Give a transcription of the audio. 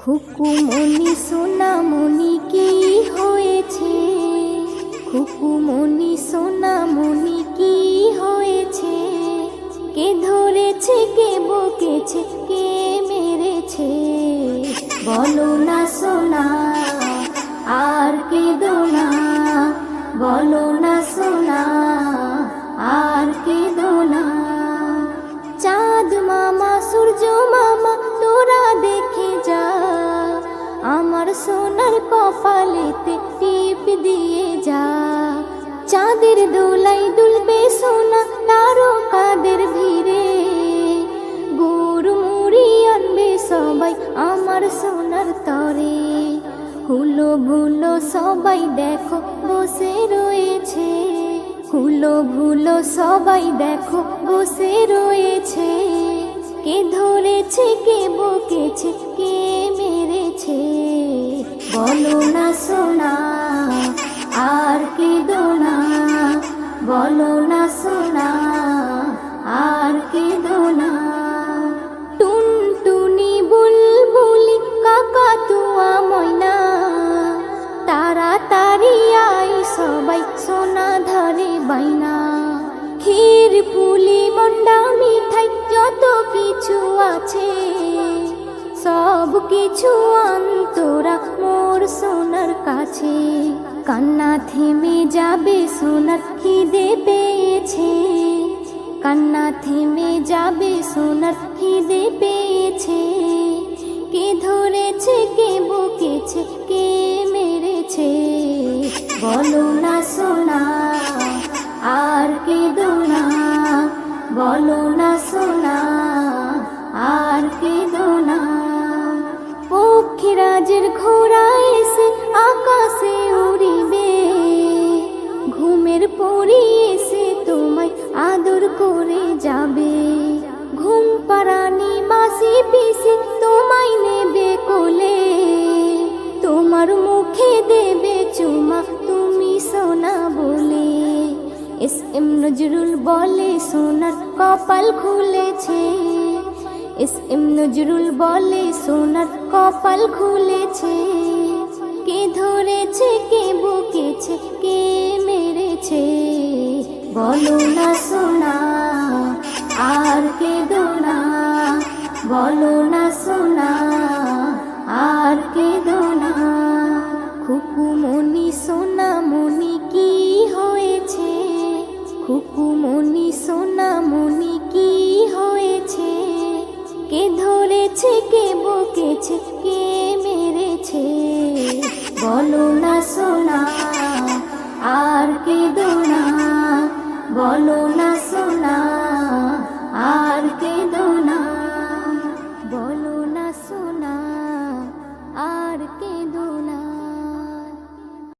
খুকুমনি সোনামনি কি হয়েছে? খুকুমনি সোনামনি কি হয়েছে? কে ধরেছে, কে বকেছে, কে মেরেছে? বলো না সোনা, আর কেঁদো না। বলো না সোনা, আর কেঁদো না। চাঁদ মামা, সূর্য মামা, তোরা দেখে যা, আমার সোনার কপালেতে টিপ দিয়ে যা। চাঁদের দোলাই দুলবে সোনা তারকাদের ভিড়ে, গুড় মুড়ি আনবে সবাই আমার সোনার তরে। হুলো ভুলো সবাই দেখো বসে রয়েছে, হুলো ভুলো সবাই দেখো বসে রয়েছে। কে ধরেছে, কে বকেছে, কে মেরেছে? বলো না সোনা, আর কেঁদো না। বলো না সোনা, আর কেঁদো না। টুনটুনি, বুলবুলি, কাকাতুয়া, ময়না, তাড়াতাড়ি আই সবাই সোনা ধারে বাইনা। ক্ষীর পুলি মন্ডা মিঠাই যত কিছু আছে, সব কিছু আন্তরা মোর সোনার কাছে। কান্না থেমে যাবে সোনার খিদে পেয়েছে, কান্না থেমে যাবে সোনার খিদে পেয়েছে। কে ধরেছে, কে বকেছে, কে মেরেছে? বলো না সোনা, আর কেঁদো না। বলো না সোনা, আর কেঁদো না। পক্ষীরাজের ঘোড়া এসে আকাশে উড়িবে, ঘুমের পরি এসে তোমায় আদর করে যাবে। ঘুম পাড়ানি মাসি পিসি তোমায় নেবে কোলে, তোমার মুখে দেবে চুমা তুমি সোনা বলে। এস এম নজরুল বলে সোনার কপাল খুলেছে, এস এম নজরুল বলে সোনার কপাল খুলেছে। কে ধরেছে, কে বকেছে, কে মেরেছে? বলো না সোনা, আর কেঁদো না। বলো না সোনা, আর কেঁদো না। খুকুমনি সোনামনি কি হয়েছে? খুকুমনি সোনামনি কি হয়েছে? কে ধরেছে, কে বকেছে, কে মেরেছে? বলো না সোনা, আর কেঁদো না। বলো না